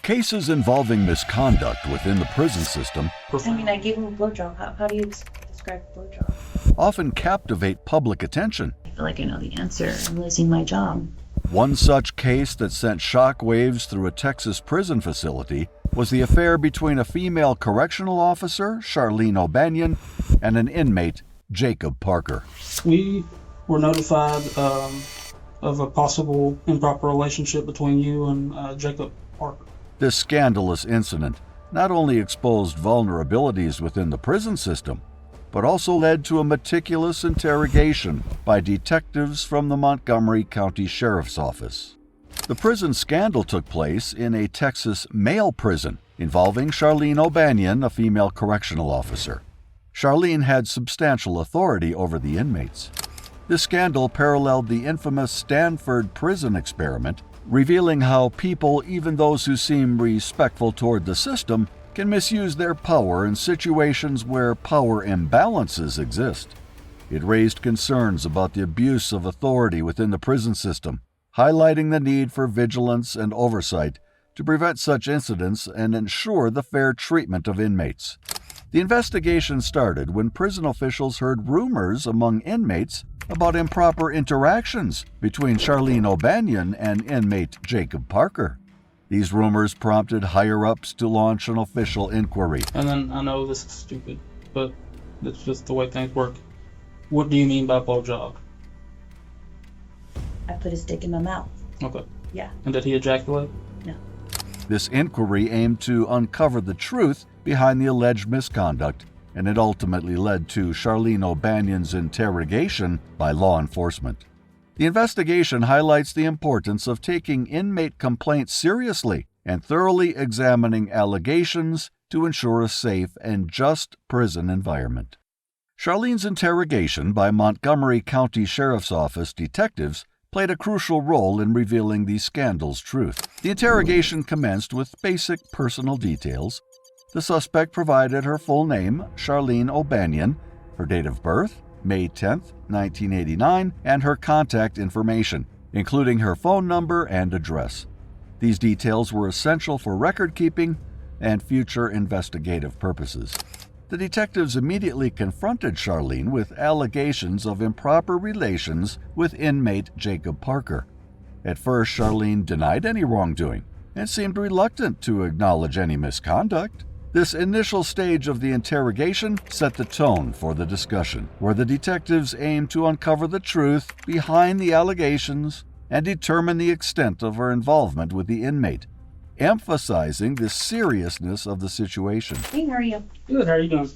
With cases involving misconduct within the prison system, I gave him a blowjob. How do you describe a blowjob? often captivate public attention. I feel like I know the answer. I'm losing my job. One such case that sent shockwaves through a Texas prison facility was the affair between a female correctional officer, Charlene O'Banion, and an inmate, Jacob Parker. We were notified of a possible improper relationship between you and Jacob Parker. This scandalous incident not only exposed vulnerabilities within the prison system, but also led to a meticulous interrogation by detectives from the Montgomery County Sheriff's Office. The prison scandal took place in a Texas male prison involving Charlene O'Banion, a female correctional officer. Charlene had substantial authority over the inmates. This scandal paralleled the infamous Stanford prison experiment, revealing how people, even those who seem respectful toward the system, can misuse their power in situations where power imbalances exist. It raised concerns about the abuse of authority within the prison system, highlighting the need for vigilance and oversight to prevent such incidents and ensure the fair treatment of inmates. The investigation started when prison officials heard rumors among inmates about improper interactions between Charlene O'Banion and inmate Jacob Parker. These rumors prompted higher-ups to launch an official inquiry. And then, I know this is stupid, but it's just the way things work. What do you mean by blowjob? I put his dick in my mouth. Okay. Yeah. And did he ejaculate? No. This inquiry aimed to uncover the truth behind the alleged misconduct, and it ultimately led to Charlene O'Banion's interrogation by law enforcement. The investigation highlights the importance of taking inmate complaints seriously and thoroughly examining allegations to ensure a safe and just prison environment. Charlene's interrogation by Montgomery County Sheriff's Office detectives played a crucial role in revealing the scandal's truth. The interrogation commenced with basic personal details. The suspect provided her full name, Charlene O'Banion, her date of birth, May 10, 1989, and her contact information, including her phone number and address. These details were essential for record-keeping and future investigative purposes. The detectives immediately confronted Charlene with allegations of improper relations with inmate Jacob Parker. At first, Charlene denied any wrongdoing and seemed reluctant to acknowledge any misconduct. This initial stage of the interrogation set the tone for the discussion, where the detectives aimed to uncover the truth behind the allegations and determine the extent of her involvement with the inmate, emphasizing the seriousness of the situation. Hey, how are you? Good, how are you doing?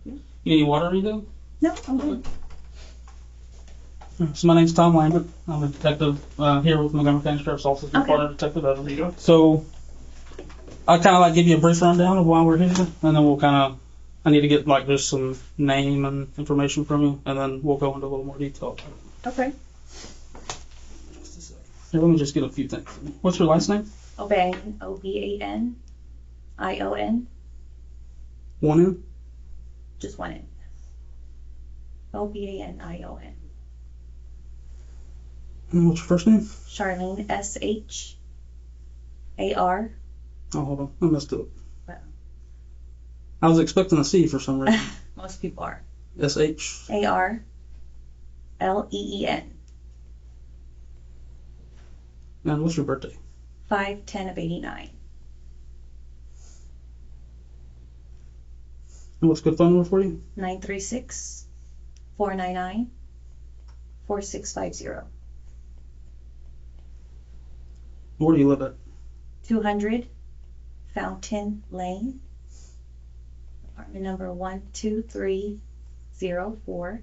You need any water or anything? No, I'm good. So my name's Tom Lambert. I'm a detective here with Montgomery County Sheriff's Office, Okay. partner detective over here. So I'll kind of give you a brief rundown of why we're here, and then we'll I need to get just some name and information from you, and then we'll go into a little more detail. Okay. Just a second. Here, let me just get a few things. What's your last name? O'Banion, O'Banion. One N? Just one N. O'Banion. And what's your first name? Charlene, SHAR. Oh, hold on. I messed up. Well, I was expecting a C for some reason. most people are. SH. ARLEEN. And what's your birthday? 5/10/89. And what's a good phone number for you? 936-499-4650. Where do you live at? 200 Fountain Lane, apartment number 12304.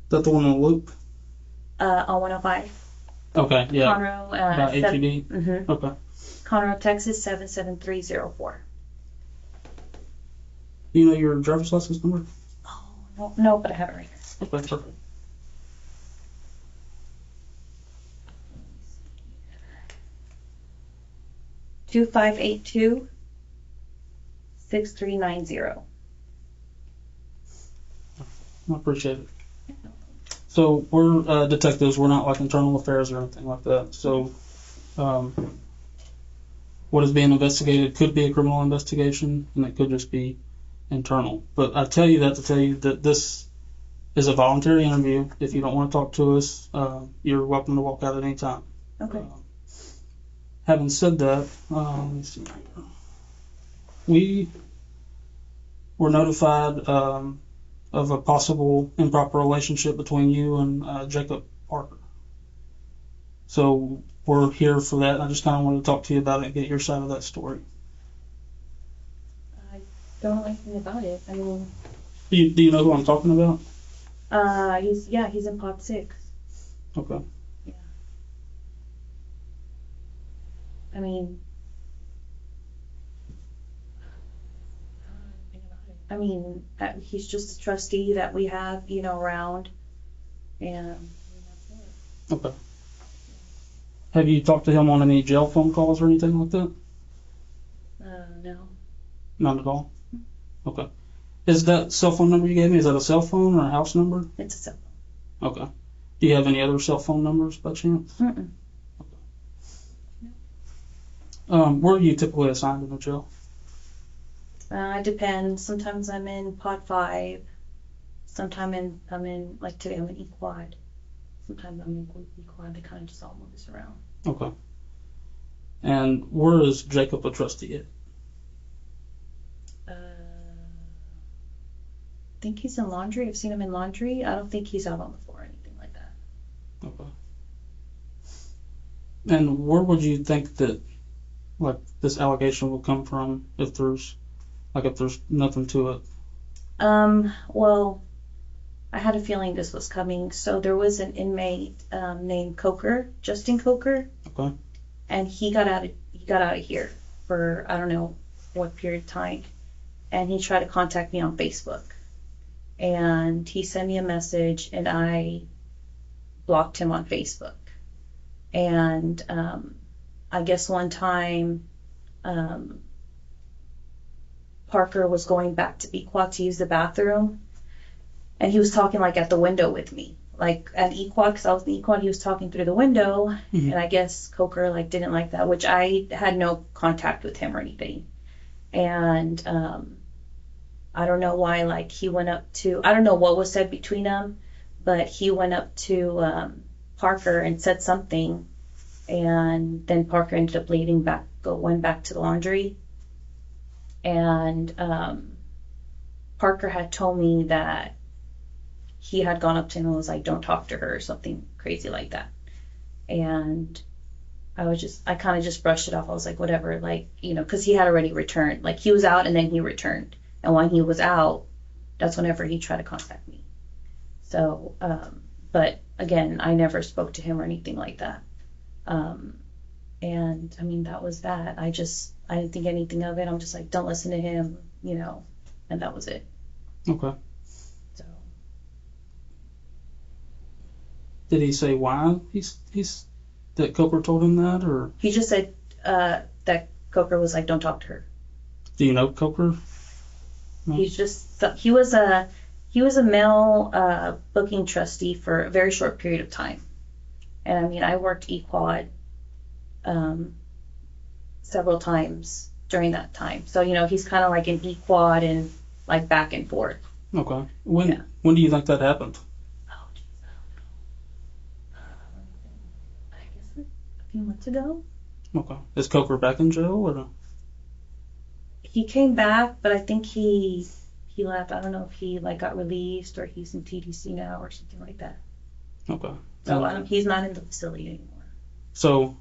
Is that the one on the loop? On 105. Okay, yeah. Conroe, About HED? Mm-hmm. Okay. Conroe, Texas 77304. Do you know your driver's license number? Oh, no, but I have it right here. Okay, perfect. Two 582-6390. I appreciate it. So we're detectives. We're not like internal affairs or anything like that. So what is being investigated could be a criminal investigation, and it could just be internal. But I tell you that to tell you that this is a voluntary interview. If you don't want to talk to us, you're welcome to walk out at any time. Okay. Having said that, let me see. We were notified of a possible improper relationship between you and Jacob Parker. So we're here for that, and I just kind of wanted to talk to you about it and get your side of that story. I don't know anything about it. I mean, Do you know who I'm talking about? he's in pod 6. Okay. Yeah. I mean, he's just a trustee that we have, around, and that's it. Okay. Have you talked to him on any jail phone calls or anything like that? No. Not at all? Okay. Is that cell phone number you gave me, is that a cell phone or a house number? It's a cell phone. Okay. Do you have any other cell phone numbers by chance? Mm-mm. Where are you typically assigned in the jail? It depends. Sometimes I'm in pod 5. Sometimes I'm in, like today I'm in E-Quad. Sometimes I'm in E-Quad. They kind of just all move us around. Okay. And where is Jacob a trustee at? I think he's in laundry. I've seen him in laundry. I don't think he's out on the floor or anything like that. Okay. And where would you think that, like, this allegation will come from if there's nothing to it? Well, I had a feeling this was coming. So there was an inmate named Coker, Justin Coker, Okay. and he got out of here for I don't know what period of time, and he tried to contact me on Facebook, and he sent me a message, and I blocked him on Facebook, and I guess one time Parker was going back to Equat to use the bathroom, and he was talking like at the window with me, like at Equat, because I was in Equat. He was talking through the window, Mhm. and I guess Coker like didn't like that, which I had no contact with him or anything, and I don't know why. Like he went up to, I don't know what was said between them, but he went up to Parker and said something, and then Parker ended up went back to the laundry. And Parker had told me that he had gone up to him and was like, don't talk to her, or something crazy like that. And I kind of just brushed it off. I was like, whatever, like, because he had already returned. Like, he was out and then he returned. And when he was out, that's whenever he tried to contact me. So, but again, I never spoke to him or anything like that. And I mean, that was that. I didn't think anything of it. I'm just like, don't listen to him, and that was it. Okay. So Did he say why he's that Coker told him that, or he just said that Coker was like, don't talk to her. do you know Coker? No. He was a male booking trustee for a very short period of time. And I mean, I worked E-Quad several times during that time. So, he's kind of like an E-Quad and like back and forth. Okay. When Yeah. when do you think that happened? Oh, geez, I don't know. I guess a few months ago. Okay. Is Coker back in jail, or? He came back, but I think he left. I don't know if he like got released or he's in TDC now or something like that. Okay. So he's not in the facility anymore. So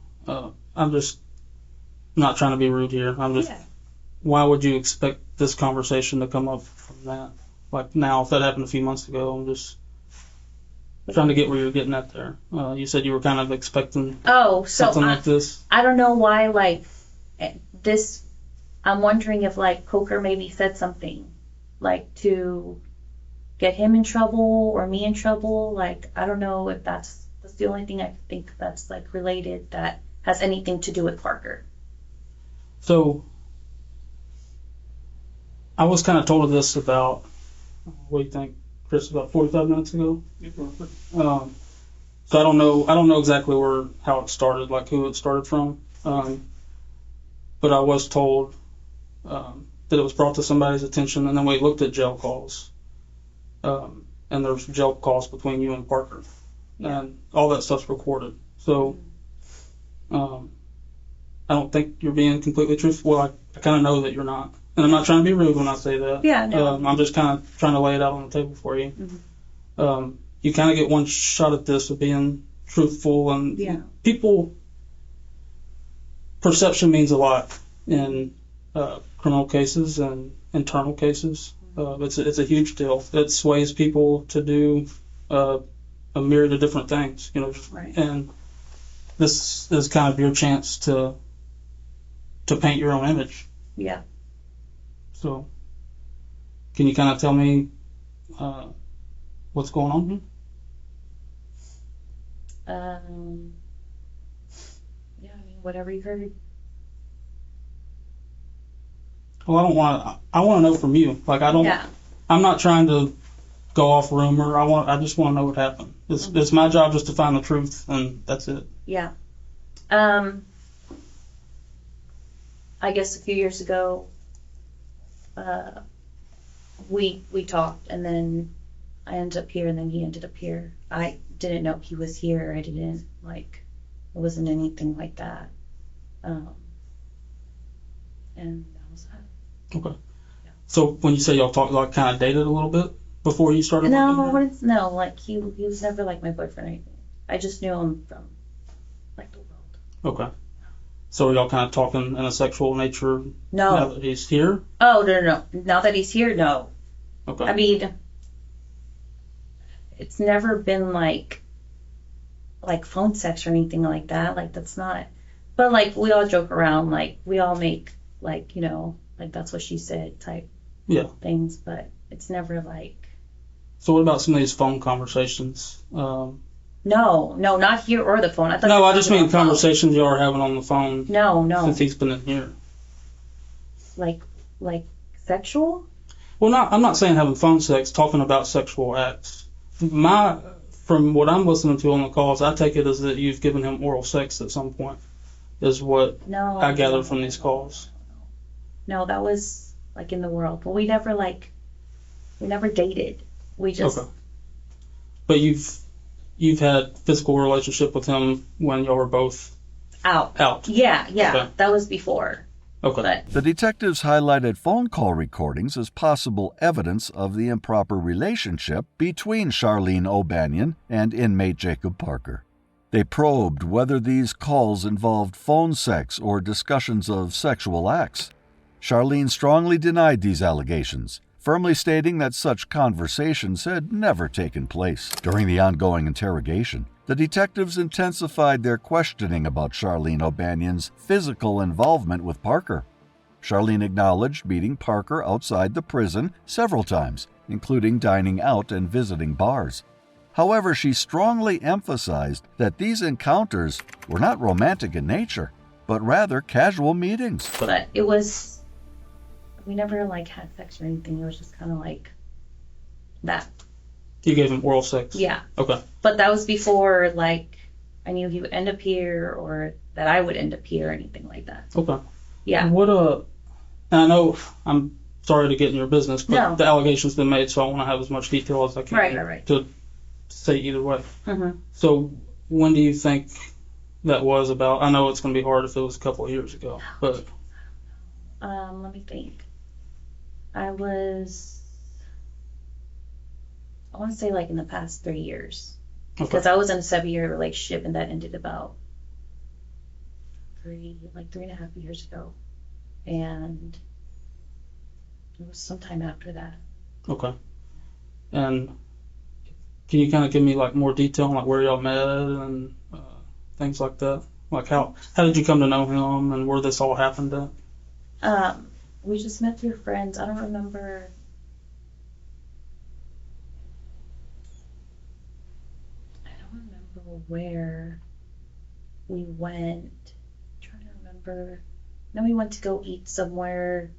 I'm just not trying to be rude here. I'm just. Yeah. Why would you expect this conversation to come up from that? Like now, if that happened a few months ago, I'm just trying to get where you're getting at there. You said you were kind of expecting Oh, so something like this. I don't know why, like, this, I'm wondering if, like, Coker maybe said something, like, to get him in trouble or me in trouble. Like, I don't know if that's the only thing I think that's, like, related that has anything to do with Parker. So I was kind of told of this about, what do you think, Chris, about 45 minutes ago? So I don't know exactly how it started, like who it started from. But I was told that it was brought to somebody's attention, and then we looked at jail calls. And there's jail calls between you and Parker, and all that stuff's recorded. So I don't think you're being completely truthful. Well, I kind of know that you're not, and I'm not trying to be rude when I say that. Yeah, no. I'm just kind of trying to lay it out on the table for you. Mm-hmm. You kind of get one shot at this of being truthful, and Yeah. people perception means a lot in criminal cases and internal cases. It's a huge deal. It sways people to do a myriad of different things, Right. And this is kind of your chance to paint your own image. Yeah. So, can you kind of tell me what's going on here? Yeah, I mean, whatever you heard. Well, I want to know from you. Like, Yeah. I'm not trying to go off rumor. I just want to know what happened. It's my job just to find the truth, and that's it. Yeah. I guess a few years ago, we talked, and then I ended up here, and then he ended up here. I didn't know he was here. I didn't, it wasn't anything like that. And that was that. Okay. Yeah. So when you say y'all talked, like, kind of dated a little bit before you started No, working here? no, he was never like my boyfriend or anything. I just knew him from the world. Okay. So are y'all kind of talking in a sexual nature No. now that he's here? Oh, no. Now that he's here, no. Okay. I mean, it's never been like phone sex or anything like that. That's not. But we all joke around. We all make that's what she said type things. But it's never like. So what about some of these phone conversations? No, not here or the phone. I just mean conversations y'all are having on the phone. No. Since he's been in here. Like sexual? Well, I'm not saying having phone sex. Talking about sexual acts. From what I'm listening to on the calls, I take it as that you've given him oral sex at some point. Is what I gathered from these calls. No, that was in the world, but we never dated. We just. Okay. But you've had physical relationship with him when y'all were both out. Yeah. Okay. That was before. Okay. But The detectives highlighted phone call recordings as possible evidence of the improper relationship between Charlene O'Banion and inmate Jacob Parker. They probed whether these calls involved phone sex or discussions of sexual acts. Charlene strongly denied these allegations, firmly stating that such conversations had never taken place. During the ongoing interrogation, the detectives intensified their questioning about Charlene O'Banion's physical involvement with Parker. Charlene acknowledged meeting Parker outside the prison several times, including dining out and visiting bars. However, she strongly emphasized that these encounters were not romantic in nature, but rather casual meetings. But it was, we never had sex or anything. It was just kind of that. You gave him oral sex? Yeah. Okay. But that was before, I knew he would end up here or that I would end up here or anything like that. Okay. Yeah. And I know I'm sorry to get in your business, but No. the allegation's been made, so I want to have as much detail as I can Right. to say either way. Mm-hmm. So when do you think that was about? I know it's going to be hard if it was a couple of years ago, but... Let me think. I want to say in the past 3 years. Okay. Because I was in a 7-year relationship and that ended about 3.5 years ago. And it was sometime after that. Okay. And can you kind of give me more detail on where y'all met and things like that? How did you come to know him and where this all happened at? We just met through friends. I don't remember. Where we went. I'm trying to remember. Then we went to go eat somewhere.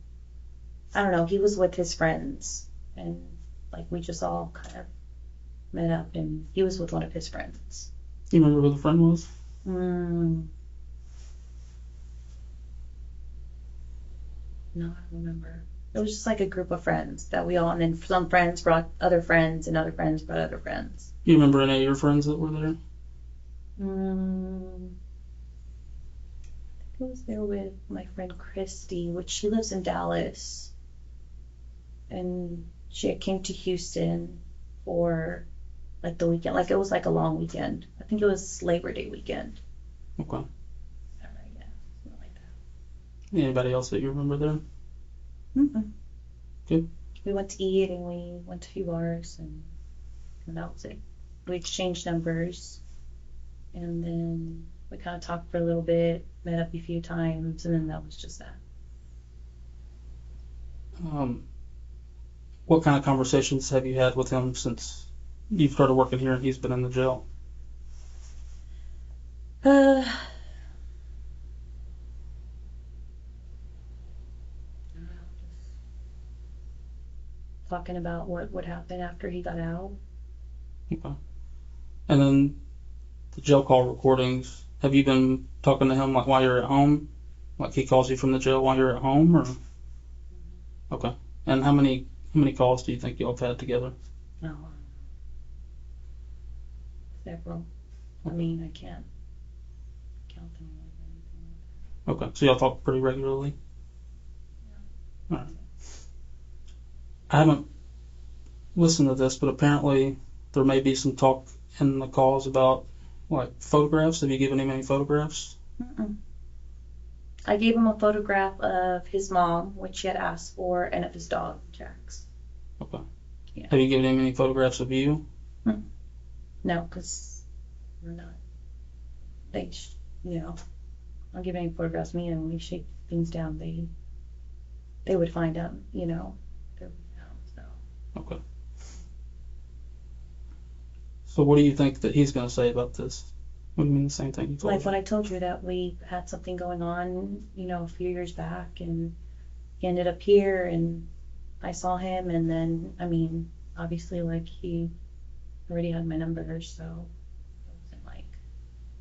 I don't know. He was with his friends, and we just all kind of met up, and he was with one of his friends. You remember who the friend was? No, I don't remember. It was just like a group of friends that we all, and then some friends brought other friends, and other friends brought other friends. You remember any of your friends that were there? I think I was there with my friend Christy, which she lives in Dallas. And she came to Houston for like the weekend. Like it was like a long weekend. I think it was Labor Day weekend. Okay. Is that right? Yeah, something like that. Anybody else that you remember there? Mm-mm. Good. We went to eat and we went to a few bars and that was it. We exchanged numbers and then we kind of talked for a little bit, met up a few times, and then that was just that. What kind of conversations have you had with him since you've started working here and he's been in the jail? Just talking about what would happen after he got out. Okay. And then the jail call recordings, have you been talking to him like while you're at home? Like he calls you from the jail while you're at home, or? Okay. And how many calls do you think y'all have had together? No. Several. I mean, I can't count them all or anything like that. Okay. So y'all talk pretty regularly? Yeah. All right. I haven't listened to this, but apparently there may be some talk in the calls about like photographs. Have you given him any photographs? Mm-mm. I gave him a photograph of his mom, which she had asked for, and of his dog, Jax. Okay. Yeah. Have you given him any photographs of you? No, because we're not. I'll give any photographs of me, and when we shake things down, they would find out, so. Okay. So what do you think that he's going to say about this? What do you mean the same thing you told Like me? what I told you, that we had something going on, a few years back, and he ended up here, and I saw him, and then, obviously, like, he already had my number, so it wasn't like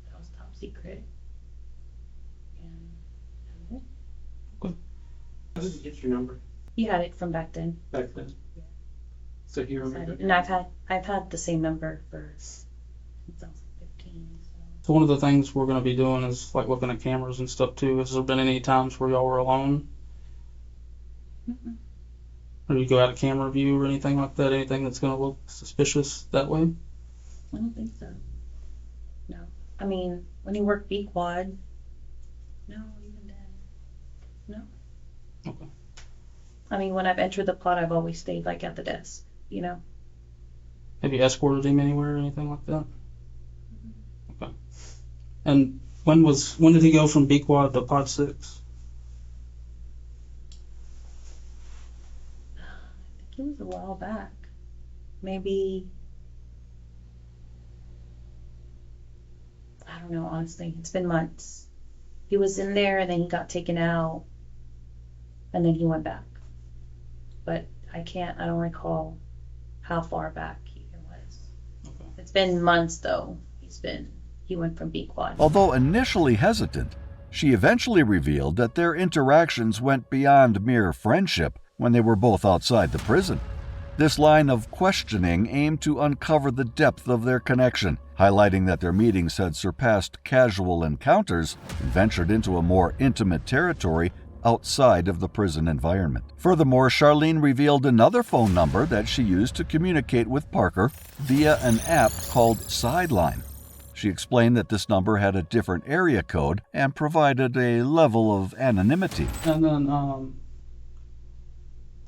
that was top secret. And How did you get your number he had it from back then. back then? Yeah. So you remember? And I've had the same number since I was 15. So one of the things we're going to be doing is like looking at cameras and stuff too. Has there been any times where y'all were alone? Mm-mm. Or you go out of camera view or anything like that? Anything that's going to look suspicious that way? I don't think so. No. When he worked B Quad, no, even then, no. Okay. When I've entered the quad, I've always stayed like at the desk, Have you escorted him anywhere or anything like that? Okay. And when did he go from B Quad to Pod 6? I think it was a while back. Maybe, I don't know, honestly. It's been months. He was in there and then he got taken out and then he went back. But I don't recall how far back it was. Okay. It's been months though. He went from B Quad. Although initially hesitant, she eventually revealed that their interactions went beyond mere friendship when they were both outside the prison. This line of questioning aimed to uncover the depth of their connection, highlighting that their meetings had surpassed casual encounters and ventured into a more intimate territory outside of the prison environment. Furthermore, Charlene revealed another phone number that she used to communicate with Parker via an app called Sideline. She explained that this number had a different area code and provided a level of anonymity. And then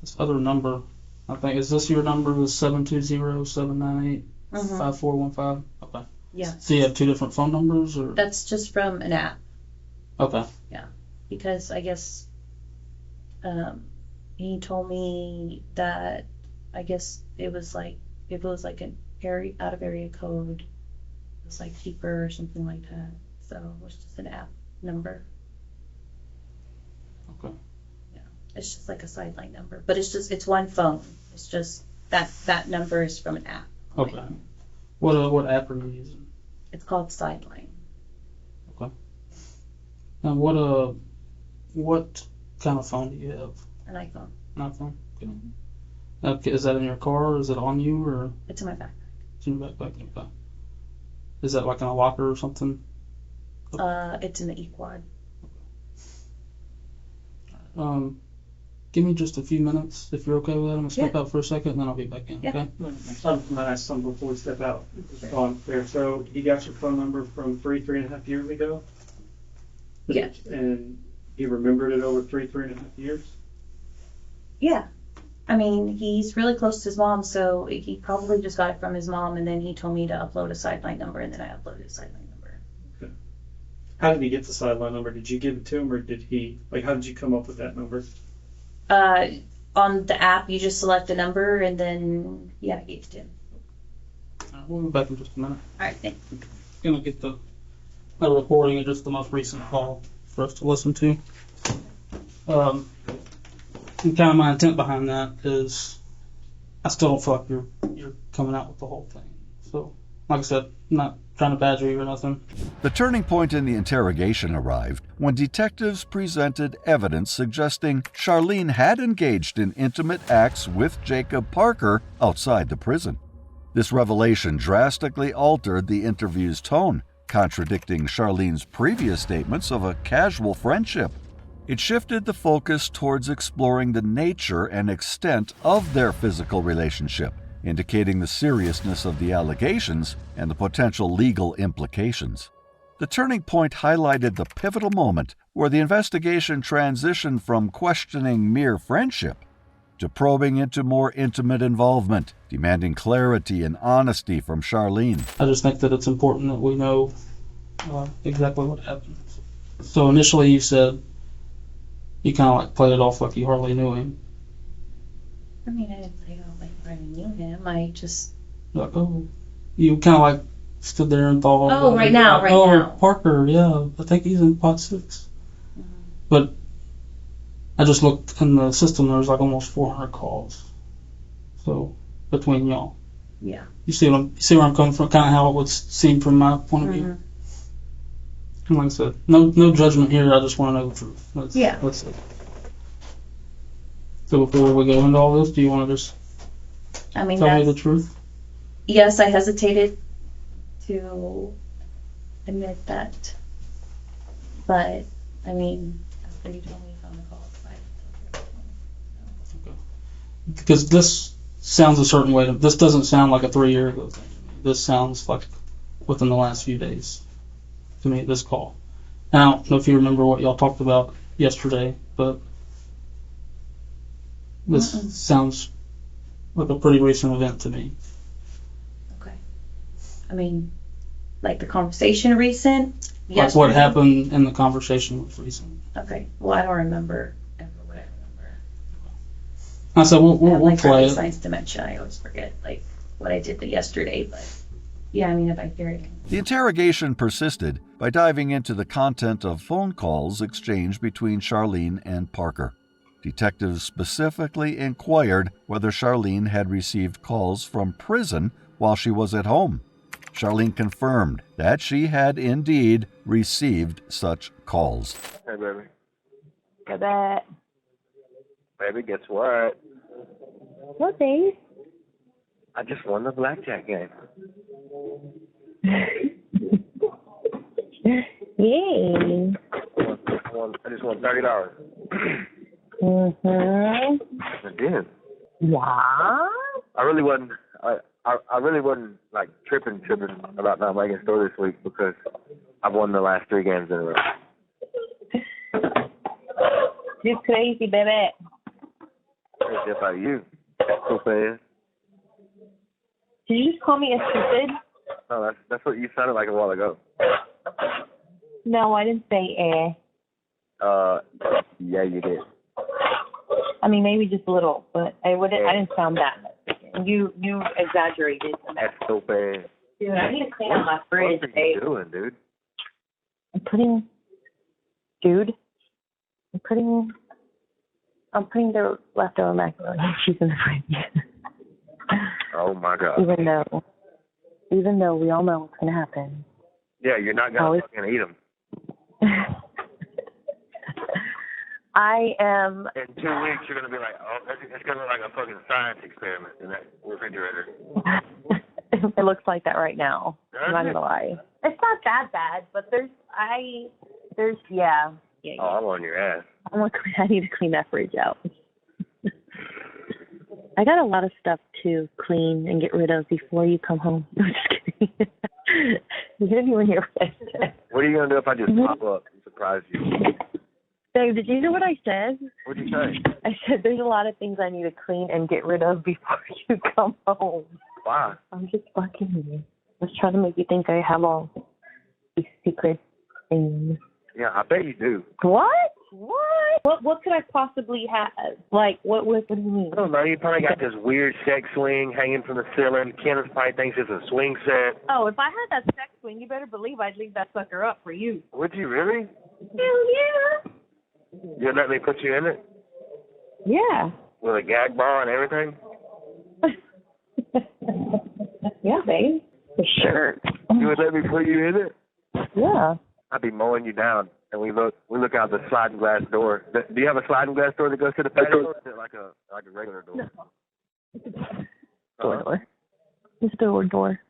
this other number, I think, is this your number? The 720-798-5415? Okay. Yeah. So you have two different phone numbers, or? That's just from an app. Okay. Because I guess he told me that I guess it was like, if it was like an area out of area code, it was like cheaper or something like that. So it was just an app number. Okay. It's just like a sideline number, but it's one phone. It's just that number is from an app. Okay. What app are you using? It's called Sideline. Okay. And what kind of phone do you have? An iPhone. An iPhone. Okay, is that in your car, or is it on you, or It's in my backpack. it's in your backpack? Okay. Is that like in a locker or something? It's in the E-Quad. Give me just a few minutes if you're okay with that. I'm gonna step Yeah. out for a second, and then I'll be back in. Yeah. Okay. I'm gonna ask something before we step out. On there. So he got your phone number from three and a half years ago? Yes. And he remembered it over three and a half years? Yeah. I mean, he's really close to his mom, so he probably just got it from his mom, and then he told me to upload a Sideline number, and then I uploaded a Sideline number. Okay. How did he get the Sideline number? Did you give it to him, or did he, like, how did you come up with that number? On the app, you just select a number, and then, yeah, I gave it to him. We'll be back in just a minute. All right, thanks. Gonna get the recording of just the most recent call for us to listen to. And kind of my intent behind that is, I still don't feel like you're coming out with the whole thing. So, like I said, I'm not trying to badger you or nothing. The turning point in the interrogation arrived when detectives presented evidence suggesting Charlene had engaged in intimate acts with Jacob Parker outside the prison. This revelation drastically altered the interview's tone, contradicting Charlene's previous statements of a casual friendship. It shifted the focus towards exploring the nature and extent of their physical relationship, indicating the seriousness of the allegations and the potential legal implications. The turning point highlighted the pivotal moment where the investigation transitioned from questioning mere friendship to probing into more intimate involvement, demanding clarity and honesty from Charlene. I just think that it's important that we know exactly what happened. So initially you said you kind of like played it off like you hardly knew him. I mean, I didn't say like I knew him. I just. Like, oh, you kind of like stood there and thought. Oh, right now. Parker, yeah, I think he's in pot 6. Mhm. But I just looked in the system. There was like almost 400 calls. So between y'all, Yeah. you see where I'm coming from, kind of how it would seem from my point of view. Mhm. And like I said, no judgment here. I just want to know the truth. Yeah. Let's see. So before we go into all this, do you want to just I mean, tell me the truth? yes, I hesitated to admit that, but I mean, after you told me on the call, Because this sounds a certain way. This doesn't sound like a 3-year ago thing. This sounds like within the last few days to me, this call. And I don't know if you remember what y'all talked about yesterday, but this sounds like a pretty recent event to me. okay. I mean, like the conversation recent. Like what happened in the conversation was recent. Okay. Well, I don't remember ever what I remember. I said I have we'll like play early it. science dementia. I always forget like what I did yesterday, but yeah, I mean, if I hear it. The interrogation persisted by diving into the content of phone calls exchanged between Charlene and Parker. Detectives specifically inquired whether Charlene had received calls from prison while she was at home. Charlene confirmed that she had indeed received such calls. Hey, baby. Go back. Baby, guess what? What, babe? I just won the blackjack game. Yay. I just won $30. Mm-hmm. I did. Yeah. I really wasn't. I really wasn't like tripping about not making a store this week because I've won the last 3 games in a row. You crazy, baby. It's just like you. So fast. Did you just call me a stupid? No, that's what you sounded like a while ago. No, I didn't say Yeah, you did. I mean, maybe just a little, but I didn't sound that much. You exaggerated. That's so fast. Dude, I need to clean out my fridge, What are babe. you doing, dude? I'm putting the leftover macaroni and cheese in the fridge. Oh my God. Even though we all know what's gonna happen. Yeah, you're not gonna fucking eat them. I am. In 2 weeks, you're gonna be like, oh, it's gonna be like a fucking science experiment in that refrigerator. It looks like that right now. I'm not gonna lie. It's not that bad, but yeah. Oh, I'm on your ass. I need to clean that fridge out. I got a lot of stuff to clean and get rid of before you come home. No, just kidding. You didn't even hear what I said. What are you gonna do if I just pop up and surprise you? Dave, did you hear what I said? What'd you say? I said there's a lot of things I need to clean and get rid of before you come home. Why? I'm just fucking you. I was trying to make you think I have all these secret things. Yeah, I bet you do. What? What could I possibly have? Like, what do you mean? I don't know. You probably got this weird sex swing hanging from the ceiling. Kenneth probably thinks it's a swing set. Oh, if I had that sex swing, you better believe I'd leave that sucker up for you. Would you really? Hell yeah. You'd let me put you in it? Yeah. With a gag ball and everything? Yeah, babe. For sure. You would let me put you in it? Yeah. I'd be mowing you down, and we look out the sliding glass door. Do you have a sliding glass door that goes to the patio, or is it like a regular door? Door. Just a door.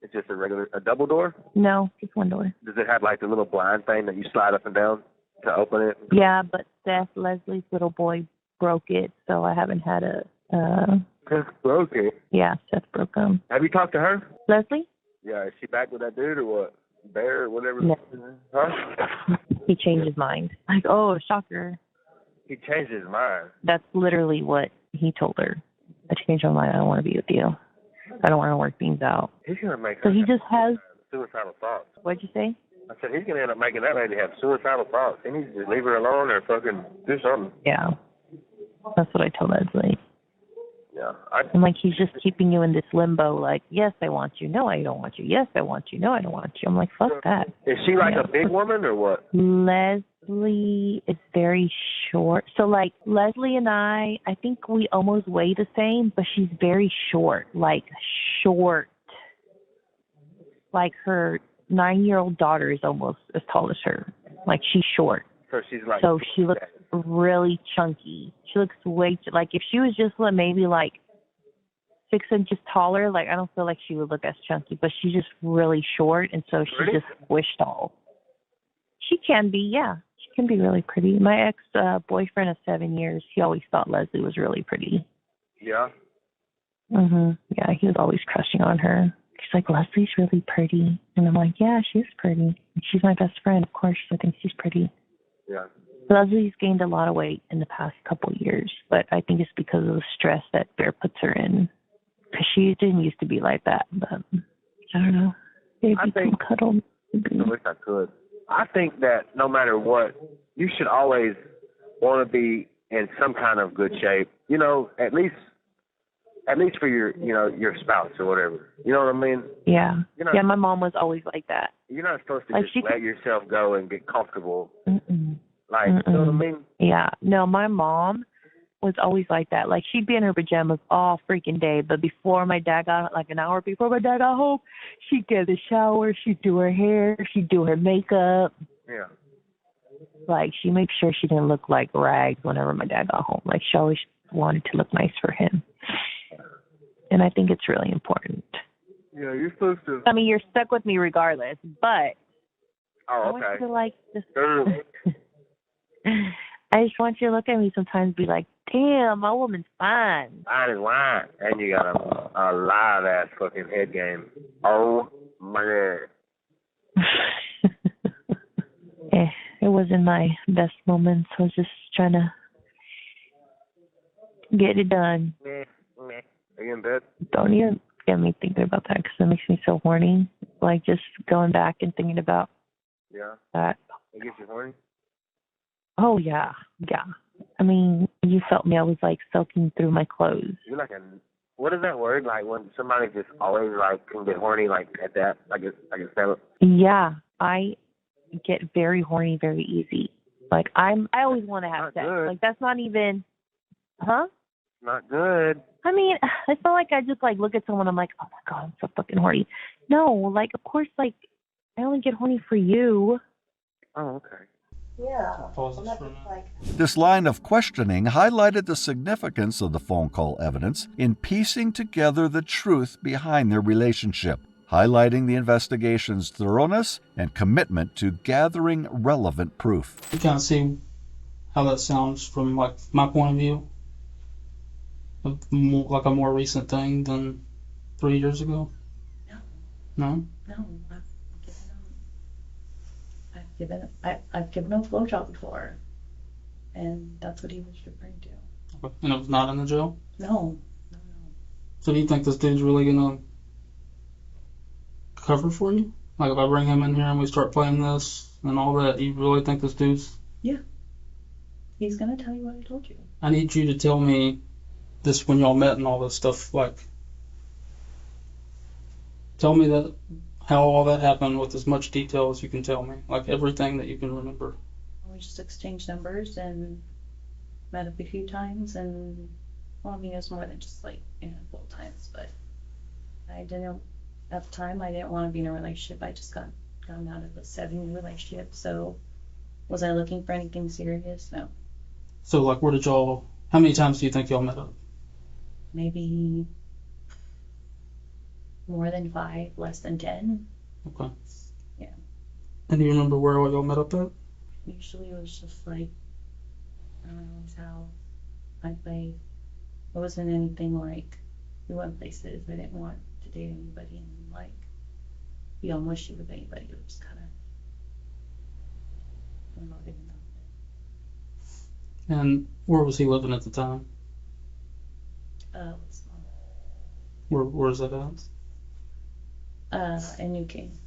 It's just a double door? No, just one door. Does it have like the little blind thing that you slide up and down to open it? Yeah, but Leslie's little boy broke it, so I haven't had a. Broke it? Yeah, Seth broke them. Have you talked to her? Leslie? Yeah, is she back with that dude or what? Bear or whatever? No. Huh? He changed his mind. Like, oh, shocker. He changed his mind. That's literally what he told her. I changed my mind. I don't want to be with you. I don't want to work things out. He's going to make So her he just has. suicidal thoughts. What'd you say? I said he's going to end up making that lady have suicidal thoughts. He needs to just leave her alone or fucking do something. Yeah. That's what I told Leslie. Yeah. I'm like, he's just keeping you in this limbo, like, yes, I want you. No, I don't want you. Yes, I want you. No, I don't want you. I'm like, fuck that. Is she like a big woman or what? Leslie is very short. So, like, Leslie and I think we almost weigh the same, but she's very short. Like, short. Like, her 9-year-old daughter is almost as tall as her. Like, she's short. So she's like. So she looks really chunky. She looks like if she was just maybe like 6 inches taller, like I don't feel like she would look as chunky, but she's just really short, and so she's just squished all. She can be, yeah. She can be really pretty. My ex-boyfriend of 7 years, he always thought Leslie was really pretty. Yeah. Yeah, he was always crushing on her. She's like, Leslie's really pretty. And I'm like, yeah, she's pretty. She's my best friend. Of course, I think she's pretty. Yeah. Leslie's gained a lot of weight in the past couple of years, but I think it's because of the stress that Bear puts her in. Because she didn't used to be like that, but I don't know. Maybe I think, cuddle. I wish I could. I think that no matter what, you should always want to be in some kind of good shape. You know, at least for your spouse or whatever. You know what I mean? Yeah. Yeah, my mom was always like that. You're not supposed to like just let yourself go and get comfortable. Like, you know what I mean? Yeah. No, my mom was always like that. Like, she'd be in her pajamas all freaking day, but before my dad got, like an hour before my dad got home, she'd get a shower, she'd do her hair, she'd do her makeup. Yeah. Like, she made sure she didn't look like rags whenever my dad got home. Like, she always wanted to look nice for him. And I think it's really important. Yeah, you're supposed to. I mean, you're stuck with me regardless, but Oh, I okay. want you to, like, just... I just want you to look at me sometimes and be like, damn, my woman's fine. Fine as wine. And you got a live-ass fucking head game. Oh, my God. It wasn't my best moments. I was just trying to get it done. Are you in bed? Don't even get me thinking about that because it makes me so horny. Like, just going back and thinking about that. It gets you horny? Oh, yeah. Yeah. I mean, you felt me. I was, like, soaking through my clothes. You're like what is that word? Like, when somebody just always, like, can get horny, like, at that? I guess that. Yeah. I get very horny very easy. Like, I always want to have sex. Good. Like, that's not even... Huh? Not good. I mean, it's not like I just, like, look at someone, I'm like, oh, my God, I'm so fucking horny. No, like, of course, like, I only get horny for you. Oh, okay. Yeah. Pause I'm this not for a just minute. like, This line of questioning highlighted the significance of the phone call evidence in piecing together the truth behind their relationship, highlighting the investigation's thoroughness and commitment to gathering relevant proof. You kind of see how that sounds from like my point of view, like a more recent thing than 3 years ago. no, No. no, I've given him a blowjob before, and that's what he was referring to. Okay. And it was not in the jail. No. So do you think this dude's really gonna cover for you? Like if I bring him in here and we start playing this and all that, you really think this dude's? He's gonna tell you what I told you. I need you to tell me this when y'all met and all this stuff. Like, tell me that how all that happened with as much detail as you can tell me. Like everything that you can remember. We just exchanged numbers and met up a few times, and well, I mean, it was more than just like a handful of times, but I didn't, at the time, I didn't want to be in a relationship. I just gotten out of a 7-year relationship, so was I looking for anything serious? No. So like, where did y'all? How many times do you think y'all met up? Maybe more than 5, less than 10. Okay. Yeah. And do you remember where all y'all met up at? Usually it was just like, I don't know, his house, my place. It wasn't anything like, we went places. I didn't want to date anybody and like be on wishy with anybody. It was kind of, I don't know, didn't know. And where was he living at the time? What's Where is that at? in New Caney.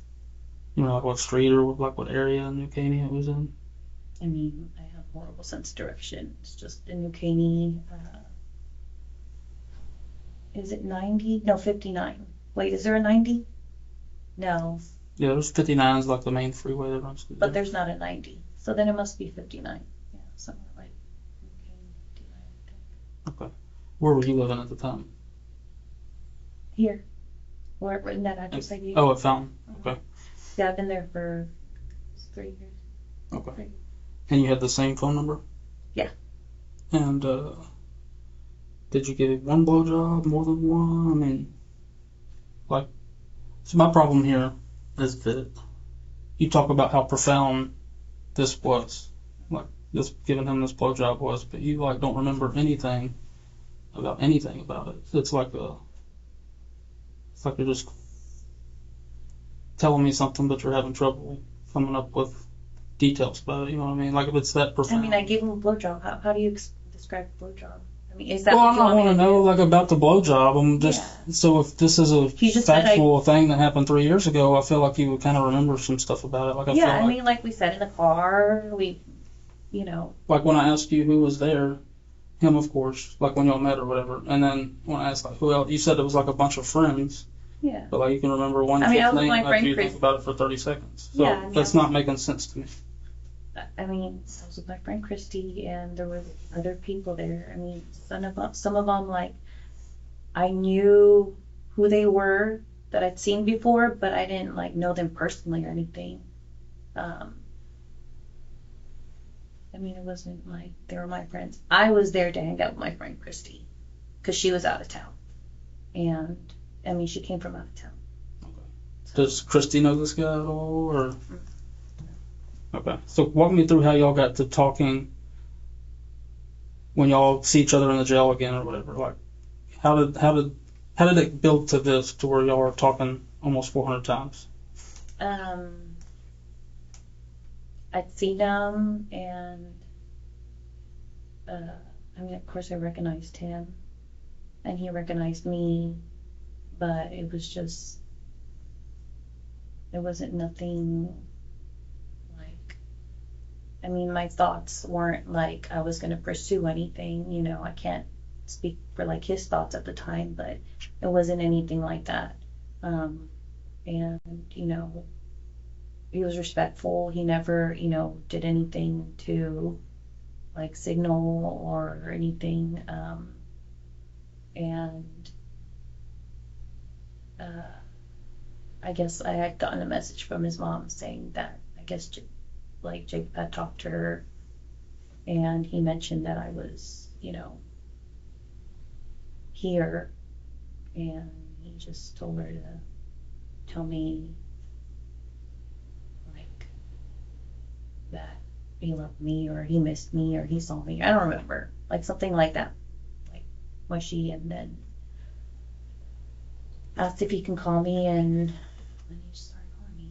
You know, like what street or like what area in New Caney it was in? I mean, I have horrible sense of direction. It's just in New Caney. Is it 90? No, 59. Wait, is there a 90? No, Yeah, there's 59 is like the main freeway that runs through but there. there's not a 90. So then it must be 59. Yeah, somewhere like New Caney, 59, I think. Okay. Where were you living at the time? Here. Where in that address I gave you. Oh, at Fountain. Okay. Yeah, I've been there for 3 years. Okay. And you had the same phone number? Yeah. And did you give one blowjob, more than one? I mean, like, so my problem here is that you talk about how profound this was, like this giving him this blowjob was, but you like don't remember anything about it. It's like you're just telling me something, but you're having trouble coming up with details about it. You know what I mean? Like if it's that profound. I mean, I gave him a blowjob. How do you describe a blowjob? I mean, is that Well, what I you don't want want me to to know do? like about the blowjob. I'm just so if this is a He just said factual thing that happened 3 years ago, I feel like you would kind of remember some stuff about it. Like I Yeah, feel I like, mean, like we said in the car, like when I asked you who was there, him of course, like when y'all met or whatever, and then when I asked like who else, you said it was like a bunch of friends, yeah. but like you can remember one I mean, chick's I was name my after friend you Chris. think about it for 30 seconds. So Yeah, and that's yeah. not making sense to me. I mean, I was with my friend Christy, and there were other people there. I mean, some of them, like, I knew who they were that I'd seen before, but I didn't, like, know them personally or anything. I mean, it wasn't like they were my friends. I was there to hang out with my friend Christy, because she was out of town. And, I mean, she came from out of town. Does Christy know this guy at all, or? Okay, so walk me through how y'all got to talking when y'all see each other in the jail again or whatever. Like, how did it build to this to where y'all are talking almost 400 times? I'd seen him, and I mean, of course, I recognized him, and he recognized me, but it was just, there wasn't nothing like, I mean, my thoughts weren't like I was going to pursue anything, I can't speak for like his thoughts at the time, but it wasn't anything like that. And, he was respectful. He never, did anything to like signal or anything. I guess I had gotten a message from his mom saying that I guess Jacob had talked to her, and he mentioned that I was, here, and he just told her to tell me, like, that he loved me, or he missed me, or he saw me. I don't remember. Like, something like that. Like, mushy, and then asked if he can call me, and then he just started calling me.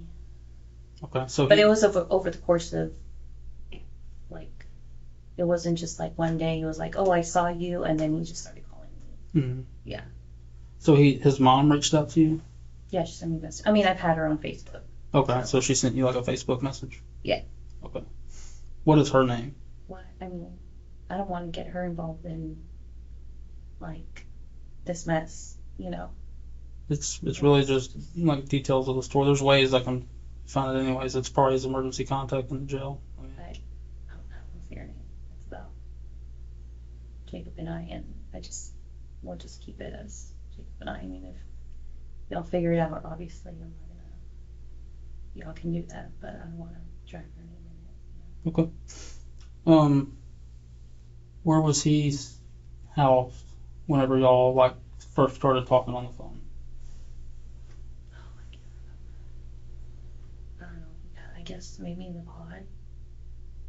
Okay, so But it was over the course of, like, it wasn't just like one day. He was like, "Oh, I saw you," and then he just started calling me. Mhm. Yeah. So his mom reached out to you? Yeah, she sent me a message. I mean, I've had her on Facebook. Okay, so she sent you like a Facebook message? Yeah. Okay. What is her name? What? I mean, I don't want to get her involved in, like, this mess, It's really just like details of the story. There's ways I can find it anyways. It's probably his emergency contact in the jail. I mean, I don't know what's your name. It's about Jacob and I, and we'll just keep it as Jacob and I. I mean, if y'all figure it out, obviously, I'm not gonna, y'all can do that, but I don't want to drag her name in it. okay. Where was he housed whenever y'all like first started talking on the phone? Oh, I can't remember. I don't know. Yeah, I guess maybe in the pod.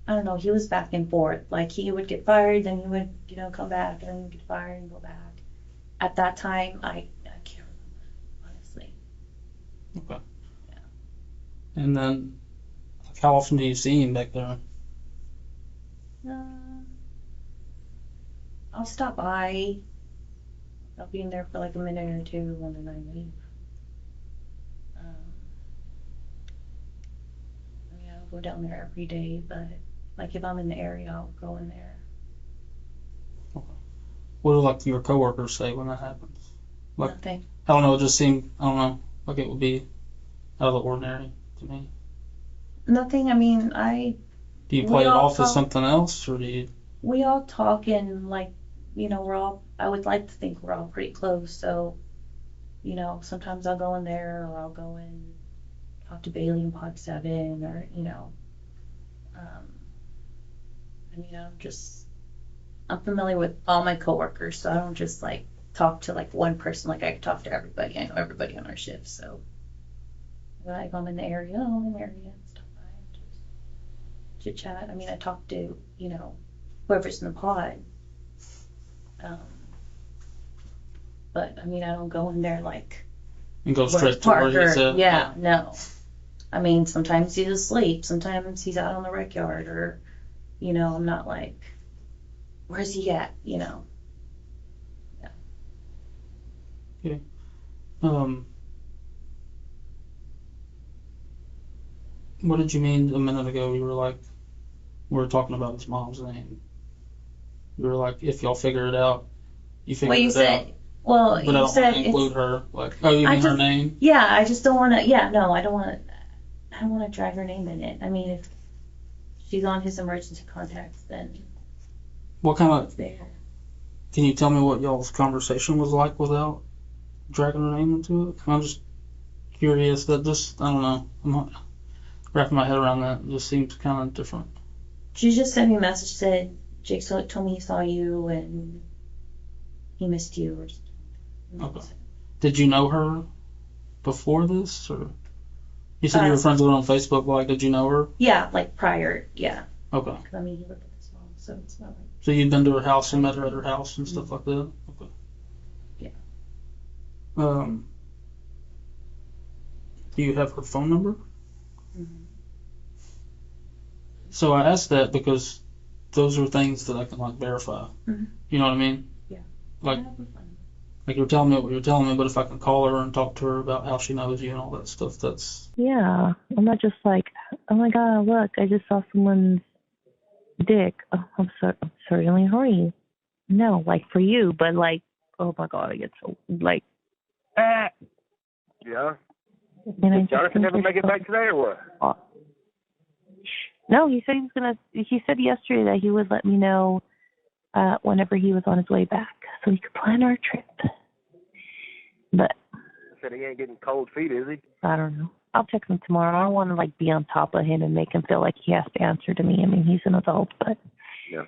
I don't know. He was back and forth. Like, he would get fired, then he would, come back, and then he'd get fired and go back. At that time, I can't remember, honestly. Okay. Yeah. And then, like, how often do you see him back there? I'll stop by. I'll be in there for like a minute or two, and then I leave. I mean, I don't go down there every day, but like if I'm in the area, I'll go in there. What do like your coworkers say when that happens? Like, Nothing. I don't know. It just seemed, I don't know, like it would be out of the ordinary to me. Nothing. I mean, Do you We play it all off as talk- something else, or do you? we all talk, and like, I would like to think we're all pretty close. So, sometimes I'll go in there, or I'll go and talk to Bailey in Pod 7, or, I mean, I'm familiar with all my coworkers, so I don't just like talk to like one person. Like, I talk to everybody. I know everybody on our shift, so like I'm in the area, and stuff. I just chit chat. I mean, I talk to whoever's in the pod, but I mean, I don't go in there like And go where's straight to where Parker? he's at? Yeah, no. I mean, sometimes he's asleep. Sometimes he's out on the rec yard, or I'm not like, where's he at? What did you mean a minute ago? You were like, we were talking about his mom's name. You were like, if y'all figure it out, you figure Well, you it said, out. well, But I you don't said want to it's, include her. Like, oh, you I mean her just- name? yeah, I just don't want to, yeah, no, I don't want to drag her name in it. I mean, if she's on his emergency contacts, then What kind of? it's there. Can you tell me what y'all's conversation was like without dragging her name into it? I'm just curious. That just, I don't know. I'm not wrapping my head around that. It just seems kind of different. She just sent me a message, said, Jake told me he saw you, and he missed you, or something. Okay. Did you know her before this, or you said you were friends with her on Facebook? But like, did you know her? Yeah, like prior, yeah. Okay. 'Cause, I mean, he lived with his mom, so it's not like. So you'd been to her house and met her at her house and stuff like that? Okay. Yeah. Do you have her phone number? Mhm. So I asked that because those are things that I can like verify. Mhm. You know what I mean? Yeah. Like, Yeah, we're fine. like you're telling me what you're telling me, but if I can call her and talk to her about how she knows you and all that stuff, that's Yeah, I'm not just like, oh my god, look, I just saw someone's dick. Oh, I'm certainly horny. No, like for you, but like, oh my god, I get so like, Yeah. and I Did just Jonathan think ever make it there's back today or what? No, he said he said yesterday that he would let me know whenever he was on his way back, so we could plan our trip. But said he ain't getting cold feet, is he? I don't know. I'll text him tomorrow. I don't want to like be on top of him and make him feel like he has to answer to me. I mean, he's an adult, but Yeah.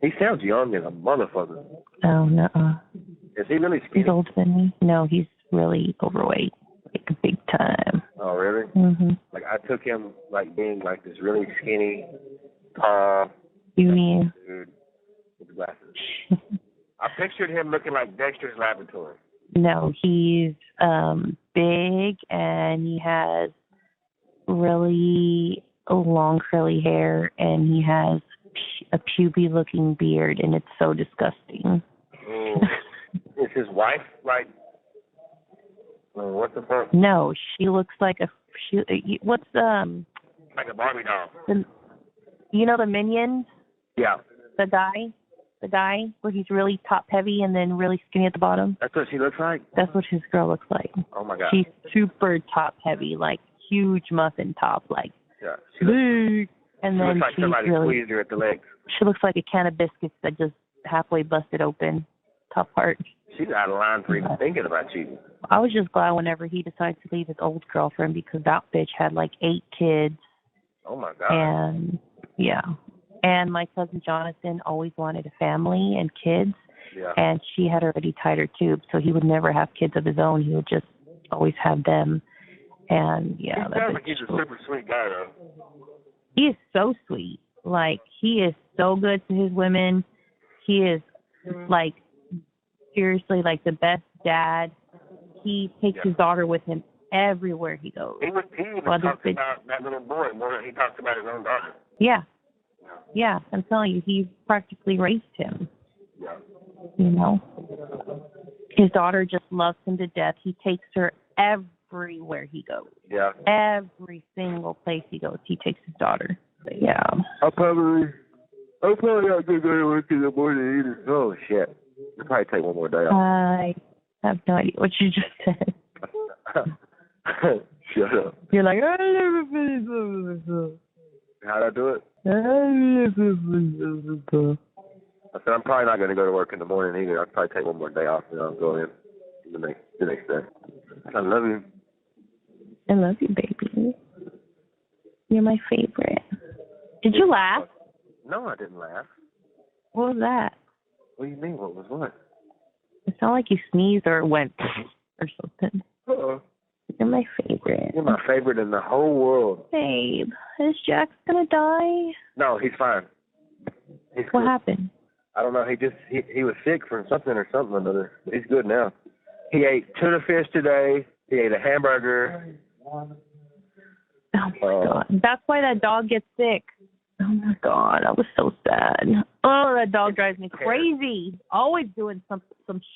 He sounds young as a motherfucker. oh no, Is he really he's skinny? older than me. No, he's really overweight, like big time. Oh, really? Mhm. Like, I took him, like, being, like, this really skinny, tall You mean? dude with glasses. I pictured him looking like Dexter's Laboratory. No, he's big and he has really long curly hair and he has a puby looking beard and it's so disgusting. Is his wife, like, what the fuck? No, she looks like what's Like a Barbie doll. you know the Minions, Yeah. the guy where he's really top heavy and then really skinny at the bottom. That's what she looks like? That's what his girl looks like. Oh, my God. She's super top heavy, like huge muffin top, like Yeah. big. And She then looks like she's somebody really, squeezed her at the legs. she looks like a can of biscuits that just halfway busted open, top part. She's out of line for even thinking about cheating. I was just glad whenever he decided to leave his old girlfriend because that bitch had like 8 kids. Oh, my God. And yeah. And my cousin Jonathan always wanted a family and kids. Yeah. And she had already tied her tube, so he would never have kids of his own. He would just always have them. And yeah, He that sounds like bitch. he's a super sweet guy, though. He is so sweet. Like, he is so good to his women. He is, like, seriously, like, the best dad. He takes his daughter with him everywhere he goes. He even Well, talks this- about that little boy more than he talks about his own daughter. Yeah. Yeah, I'm telling you, he practically raised him, Yeah. you know. His daughter just loves him to death. He takes her everywhere he goes. Yeah. Every single place he goes, he takes his daughter. But yeah. I'll probably not going to go to work in the morning either. Oh, shit. I'll probably take one more day off. I have no idea what you just said. Shut up. You're like, I never finished. How'd I do it? I said I'm probably not going to go to work in the morning either. I'll probably take one more day off and I'll go in the next day. I love you. I love you, baby. You're my favorite. Did you laugh? No, I didn't laugh. What was that? What do you mean? What was what? It sounded like you sneezed or went or something. Uh-oh. You're my favorite. You're my favorite in the whole world. Babe, is Jax gonna die? No, he's fine. He's What good. happened? I don't know. He was sick from something or another. He's good now. He ate tuna fish today. He ate a hamburger. Oh my god. That's why that dog gets sick. Oh my god, I was so sad. Oh, that dog drives me crazy. Always doing some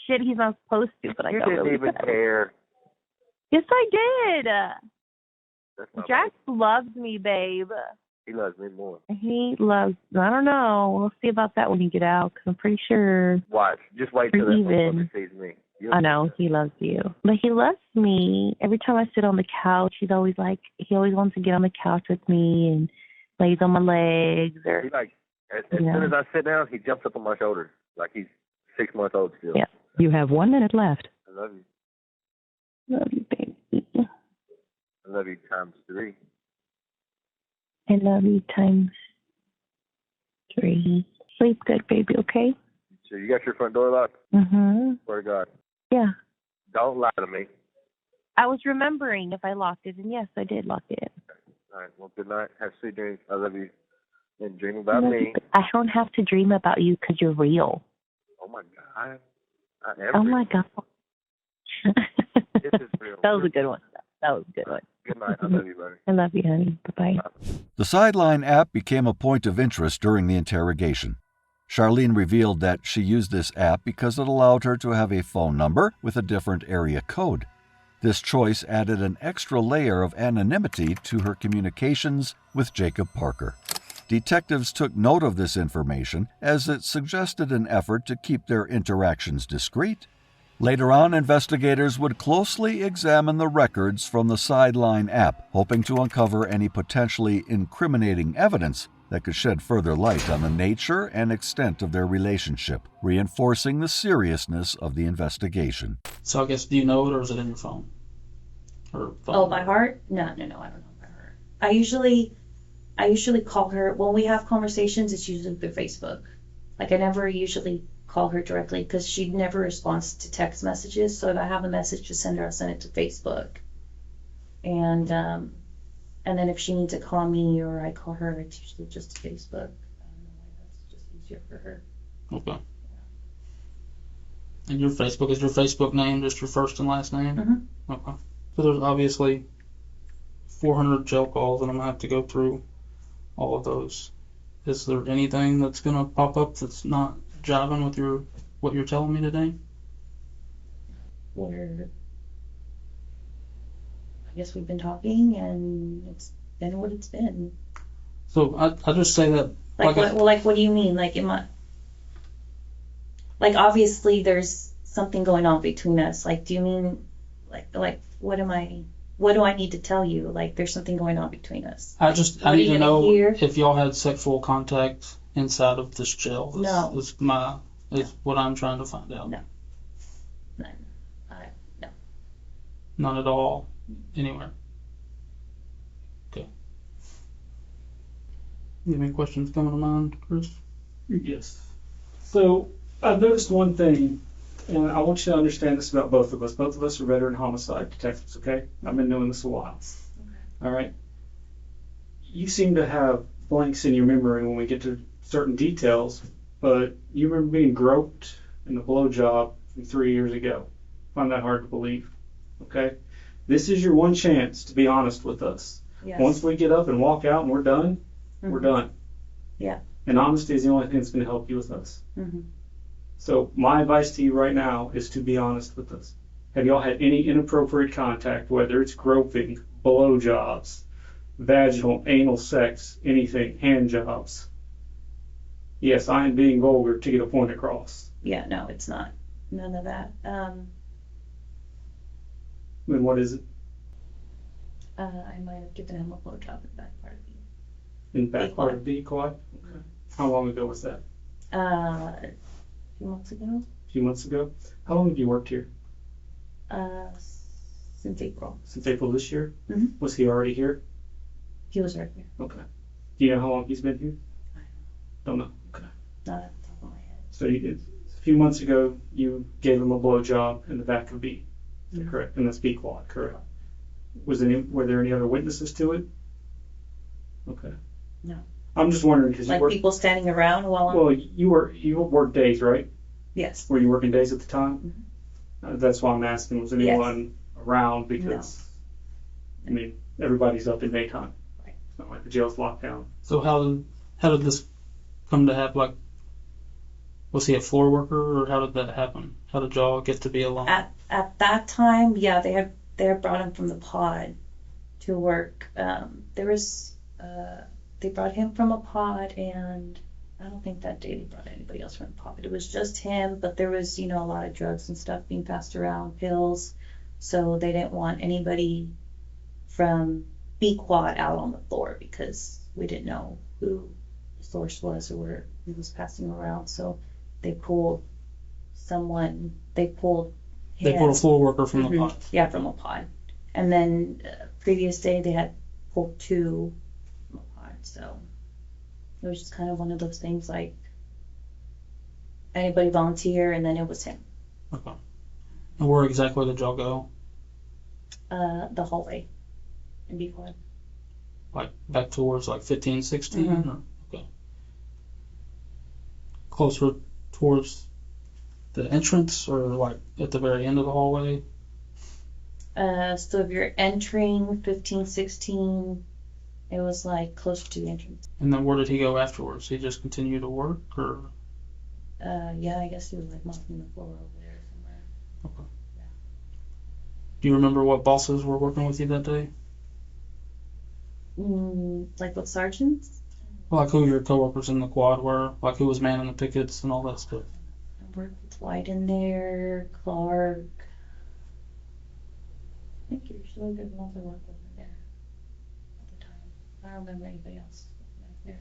shit he's not supposed to, but I You got didn't really even sad. care. Yes, I did. That's not Jax loves me, babe. He loves me more. He loves. I don't know. We'll see about that when you get out, because I'm pretty sure. Watch. Just wait till that Even. motherfucker sees me. I know he loves you, but he loves me. Every time I sit on the couch, he always wants to get on the couch with me and lays on my legs or. He like as soon as I sit down, he jumps up on my shoulder like he's 6 months old still. Yeah. You have 1 minute left. I love you. Love you, baby. I love you times 3. I love you times 3. Sleep good, baby. Okay. So you got your front door locked? Mhm. Swear to God. Yeah. Don't lie to me. I was remembering if I locked it, and yes, I did lock it. All right. Well, good night. Have sweet dreams. I love you. And dream I about love me. you, but I don't have to dream about you because you're real. Oh my God. I am. Oh real. my god. This is real. That was a good one. That was a good one. Good night. I love you, buddy. I love you, honey. Bye-bye. The Sideline app became a point of interest during the interrogation. Charlene revealed that she used this app because it allowed her to have a phone number with a different area code. This choice added an extra layer of anonymity to her communications with Jacob Parker. Detectives took note of this information as it suggested an effort to keep their interactions discreet. Later on, investigators would closely examine the records from the Sideline app, hoping to uncover any potentially incriminating evidence that could shed further light on the nature and extent of their relationship, reinforcing the seriousness of the investigation. So I guess, do you know it, or is it in your phone? Or phone? Oh, by heart? No, I don't know by heart. I usually call her when we have conversations. It's usually through Facebook. Like I never usually call her directly because she never responds to text messages. So if I have a message to send her, I'll send it to Facebook. And then if she needs to call me or I call her, it's usually just Facebook. I don't know why that's just easier for her. Okay. And your Facebook, is your Facebook name just your first and last name? Mm-hmm. Okay. So there's obviously 400 jail calls, and I'm gonna have to go through all of those. Is there anything that's gonna pop up that's not jiving with what you're telling me today? I guess we've been talking and it's been what it's been. So I just say that. What do you mean? Like, obviously there's something going on between us. Like, do you mean, what do I need to tell you? Like, there's something going on between us. I need to know hear? if y'all had sexual contact inside of this jail. No. Is what I'm trying to find out. No. None. No. None at all. Anywhere. Okay. You have any questions coming to mind, Chris? Yes. So I've noticed one thing, and I want you to understand this about both of us. Both of us are veteran homicide detectives, okay? I've been doing this a while. Okay. All right? You seem to have blanks in your memory when we get to certain details, but you remember being groped in a blowjob from 3 years ago. I find that hard to believe, okay? This is your one chance to be honest with us. Yes. Once we get up and walk out and we're done, we're done. Yeah. And honesty is the only thing that's going to help you with us. Mm-hmm. So my advice to you right now is to be honest with us. Have y'all had any inappropriate contact, whether it's groping, blowjobs, vaginal, anal sex, anything, hand jobs? Yes, I am being vulgar to get a point across. Yeah, no, it's not. None of that. Then what is it? I might have given him a blowjob in the back part of me. In the back part of the quad? Okay. How long ago was that? A few months ago. A few months ago? How long have you worked here? Since April. Since April this year? Mhm. Was he already here? He was right here. Okay. Do you know how long he's been here? I Don't know. Okay. Not at the top of my head. So a few months ago, you gave him a blowjob in the back of B. Is that correct? In the B quad, correct? Were there any other witnesses to it? Okay. No. I'm just wondering because Like people standing around while I'm. Well, you worked days, right? Yes. Were you working days at the time? That's why I'm asking. Was anyone around? Because I mean, everybody's up in daytime. Right. It's not like the jail's locked down. So how did this come to happen? Like, was he a floor worker, or how did that happen? How did y'all get to be alone? At that time, yeah, they had brought him from the pod to work. They brought him from a pod, and I don't think that day they brought anybody else from the pod. It was just him, but there was, a lot of drugs and stuff being passed around, pills. So they didn't want anybody from B Quad out on the floor because we didn't know who the source was or where he was passing around. So they pulled him. They pulled a floor worker from the pod. Yeah, from a pod. And then previous day they had pulled 2 from a pod. So it was just kind of one of those things like anybody volunteer, and then it was him. Okay. And where exactly did y'all go? The hallway in B Quad. Like back towards like 15, 16? Or, okay. Closer towards the entrance, or like at the very end of the hallway? So if you're entering 15, 16, it was like closer to the entrance. And then where did he go afterwards? He just continued to work, or? Yeah, I guess he was like mopping the floor over there somewhere. Okay. Yeah. Do you remember what bosses were working with you that day? Like with sergeants? Like who your coworkers in the quad were? Like who was manning the pickets and all that stuff? I worked with White in there, Clark. I think you're really good ones I worked with in there at the time. I don't remember anybody else back there.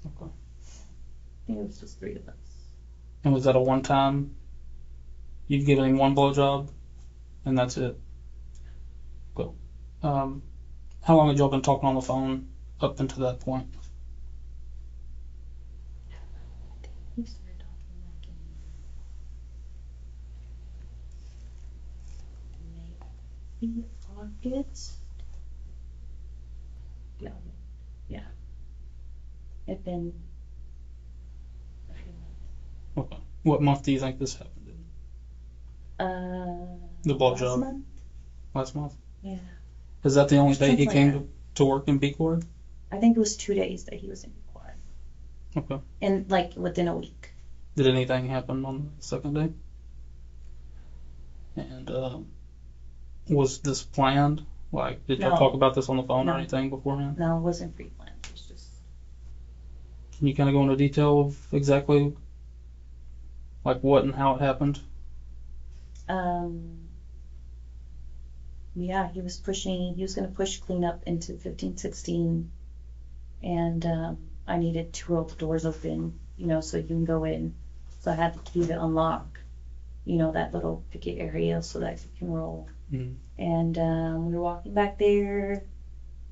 Okay. I think it was just 3 of us. And was that a one-time? You've given him one blowjob, and that's it. Cool. How long had y'all been talking on the phone up until that point? We started talking like in maybe August. Yeah. Yeah. It'd been a few months. Okay. What month do you think this happened in? The blowjob. Last month? Last month? Yeah. Is that the only day he Something came like to work in B Court? I think it was 2 days that he was in quad. Okay. And like within a week. Did anything happen on the second day? And was this planned? Like, did y'all No. talk about this on the phone or No. anything beforehand? No, it wasn't pre-planned. It was just Can you kind of go into detail of exactly like what and how it happened? yeah, he was going to push cleanup into 1516, and I needed to roll the doors open, so you can go in. So I had the key to unlock, that little picket area so that you can roll. Mm. And we were walking back there,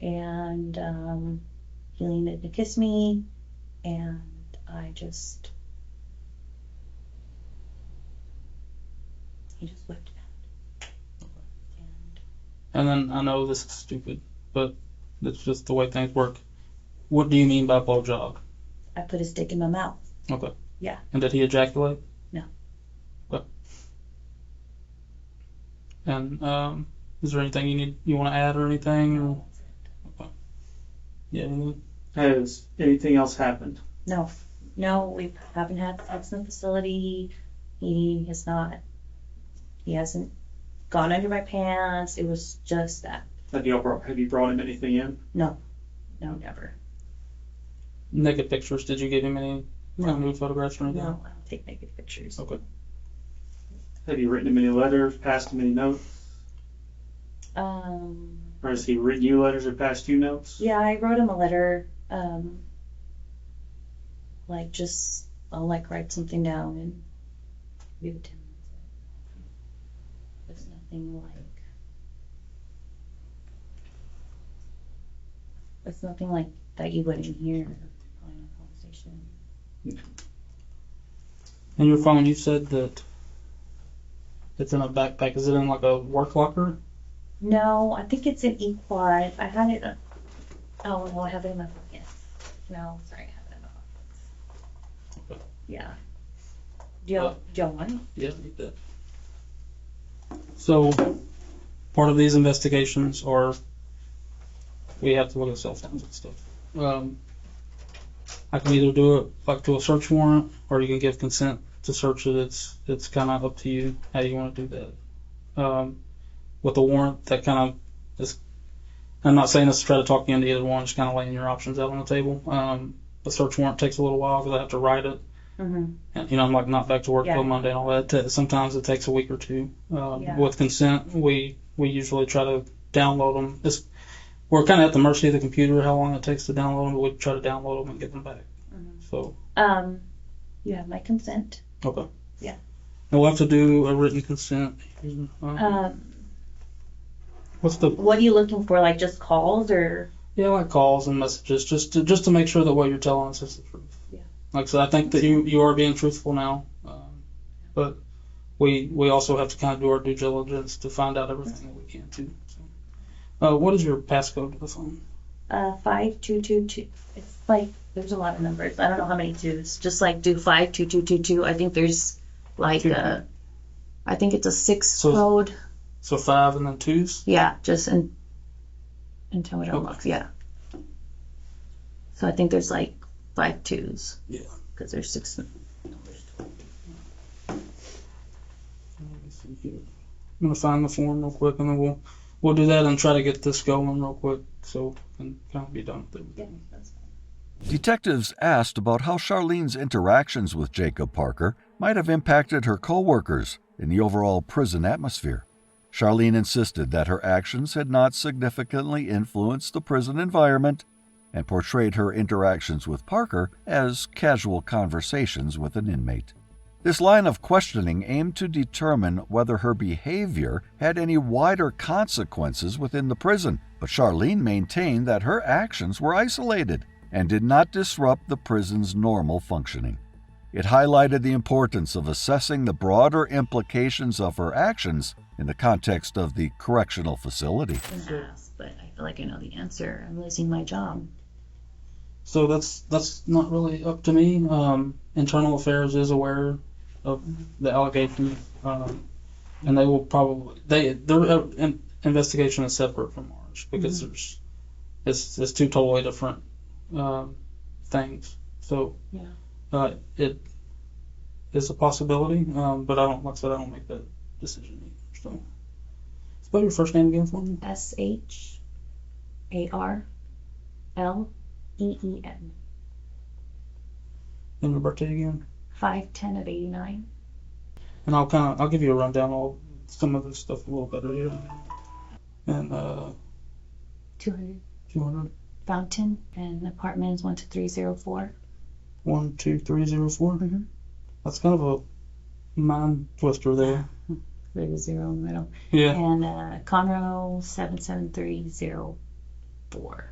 and he leaned in to kiss me, and he just whipped it out. And then I know this is stupid, but it's just the way things work. What do you mean by blowjob? I put his dick in my mouth. Okay. Yeah. And did he ejaculate? No. Okay. And is there anything you want to add or anything? Or? Okay. Yeah. Has anything else happened? No, we haven't had sex in the facility. He hasn't gone under my pants. It was just that. Have you brought him anything in? No, never. Naked pictures. Did you give him any nude photographs or anything? No, I don't take naked pictures. Okay. Have you written him any letters, passed him any notes? Or Or has he written you letters or passed you notes? yeah, I wrote him a letter. I'll write something down and give it to him. It's nothing like that you wouldn't hear in a conversation. And your phone, you said that it's in a backpack. Is it in like a work locker? No, I think it's an E-quad. I had it. Oh no, I have it in my pocket. No, sorry, I have it in my pocket. Okay. Yeah. Do y'all want it? Yeah, I need that. So, part of these investigations are we have to look at cell phones and stuff. I can either do it like to a search warrant, or you can give consent to search it. It's kind of up to you how you want to do that. With the warrant, that kind of is. I'm not saying this to try to talk you into either one. Just kind of laying your options out on the table. The search warrant takes a little while because I have to write it. Mm-hmm. And, I'm like not back to work Yeah. till Monday and all that. Sometimes it takes a week or two. Yeah. With consent, we usually try to download them. We're kind of at the mercy of the computer how long it takes to download them, but we try to download them and get them back. Mm-hmm. So. You have my consent. Okay. Yeah. And we'll have to do a written consent. What's the? What are you looking for? Like just calls or? Yeah, like calls and messages, just to make sure that what you're telling us is the truth. Yeah. Like so, I think that you are being truthful now, but we also have to kind of do our due diligence to find out everything that we can too. So, what is your passcode to the phone? 5222. It's like there's a lot of numbers. I don't know how many twos. Just like do 52222. I think there's like I think it's a 6 code. So 5 and then 2s? Yeah, just until it unlocks. Yeah. So I think there's like 5 twos. Yeah. Because there's 6 numbers. Let me see here. I'm gonna find the form real quick, and then we'll do that and try to get this going real quick, so we can kind of be done with it. Yeah, that's fine. Detectives asked about how Charlene's interactions with Jacob Parker might have impacted her co-workers in the overall prison atmosphere. Charlene insisted that her actions had not significantly influenced the prison environment and portrayed her interactions with Parker as casual conversations with an inmate. This line of questioning aimed to determine whether her behavior had any wider consequences within the prison, but Charlene maintained that her actions were isolated and did not disrupt the prison's normal functioning. It highlighted the importance of assessing the broader implications of her actions in the context of the correctional facility. I'm gonna ask, but I feel like I know the answer. I'm losing my job. So that's not really up to me. Internal Affairs is aware of the allegation, and they will probably their investigation is separate from ours because it's two totally different things. So Yeah. it is a possibility, but I don't, like I said, I don't make that decision either. So spell your first name again for me. SHARLEEN. And your birthday again. 5/10/89. And I'll give you a rundown of some of this stuff a little better here. And 200. 200. Fountain, and apartment is 12304. 12304. Mm-hmm. That's kind of a mind twister there. There's a 0 in the middle. Yeah. And Conroe 77304.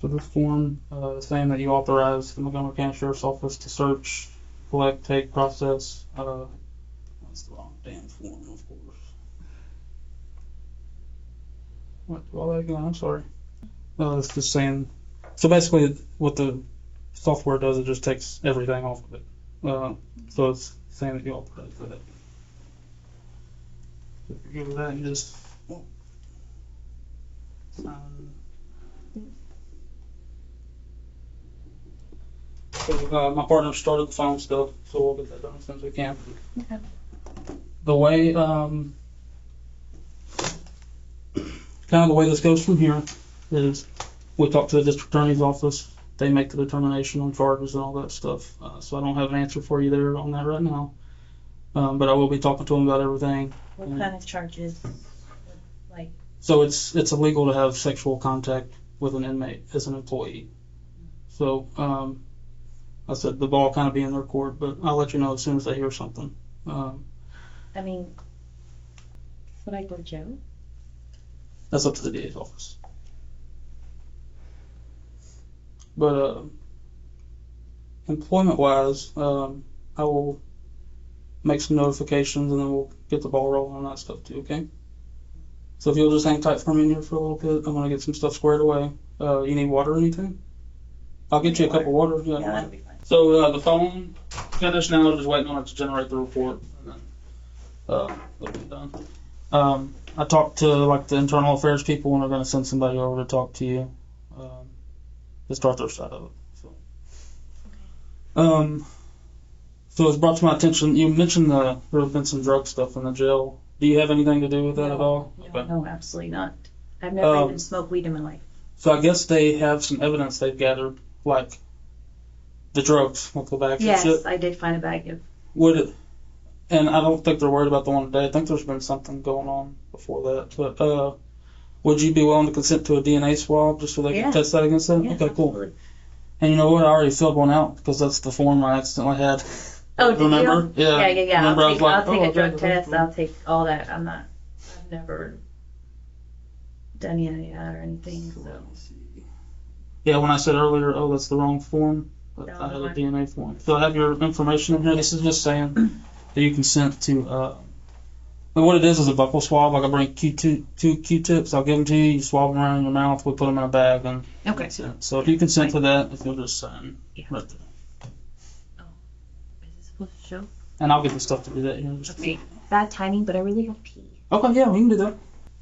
So this form is saying that you authorize the Montgomery County Sheriff's Office to search, collect, take, process. That's the wrong damn form, of course. What? Do all that again? I'm sorry. It's just saying. So basically, what the software does, it just takes everything off of it. So it's saying that you authorize that. So if you go to that, you just sign. So, my partner started the phone stuff, so we'll get that done as soon as we can. Okay. The way, kind of the way this goes from here is we talk to the district attorney's office. They make the determination on charges and all that stuff. So I don't have an answer for you there on that right now. But I will be talking to them about everything. What kind of charges? Like, So it's illegal to have sexual contact with an inmate as an employee. So I said the ball kind of be in their court, but I'll let you know as soon as I hear something. I mean, would I go to jail? That's up to the DA's office. But employment-wise, I will make some notifications and then we'll get the ball rolling on that stuff too, okay? So if you'll just hang tight for me in here for a little bit, I'm going to get some stuff squared away. You need water or anything? I'll get you a cup of water. Yeah, that'll be fine. So the phone finished now, just waiting on it to generate the report, and then it'll be done. I talked to like the internal affairs people, and they're going to send somebody over to talk to you to start their side of it. So it's brought to my attention. You mentioned there have been some drug stuff in the jail. Do you have anything to do with that at all? No, absolutely not. I've never even smoked weed in my life. So I guess they have some evidence they've gathered, like the drugs, like the bags and shit. Yes, I did find a bag of. Would it? And I don't think they're worried about the one today. I think there's been something going on before that. But would you be willing to consent to a DNA swab just so they can test that against that? Yeah, okay, cool. absolutely. And you know what? I already filled one out because that's the form I accidentally had. Oh, did Remember? you? Yeah. Yeah. Remember I'll take a drug okay, test. I'll take all that. I've never done any of that or anything. So. Yeah, when I said earlier, that's the wrong form. But No, I had a no. DNA form. So I have your information in here. This is just saying that you consent to. And what it is a buccal swab. Like I bring two Q-tips. I'll give them to you. You swab them around in your mouth. We put them in a bag and. Okay. That's it. So if you consent to that, if you'll just sign right there. Is this supposed to show? And I'll get the stuff to do that here. in just a Okay. Bad timing, but I really have pee. Okay, yeah, we can do that.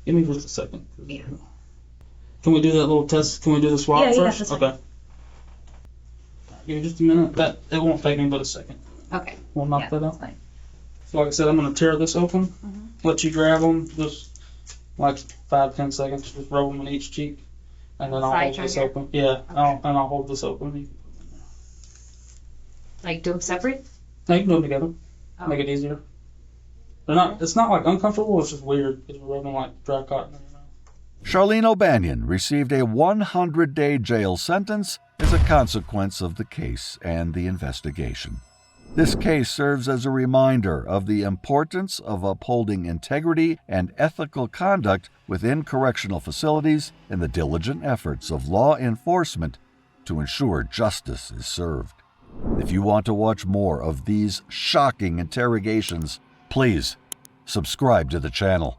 Give me just a second. Yeah. Can we do that little test? Can we do the swab Yeah, first? that's fine. Okay. Give me just a minute. It won't take me but a second. Okay. We'll knock Yeah, that that's out. fine. So like I said, I'm going to tear this open. Let you grab them. Just like 5-10 seconds. Just rub them in each cheek. And then I'll Side hold this trigger? open. Yeah, Okay. I'll hold this open. You can put them in there. Like, do them separate? No, you can do them together. Oh. Make it easier. They're not. It's not like uncomfortable. It's just weird because we're rubbing like dry cotton in your mouth. Charlene O'Banion received a 100-day jail sentence as a consequence of the case and the investigation. This case serves as a reminder of the importance of upholding integrity and ethical conduct within correctional facilities and the diligent efforts of law enforcement to ensure justice is served. If you want to watch more of these shocking interrogations, please subscribe to the channel.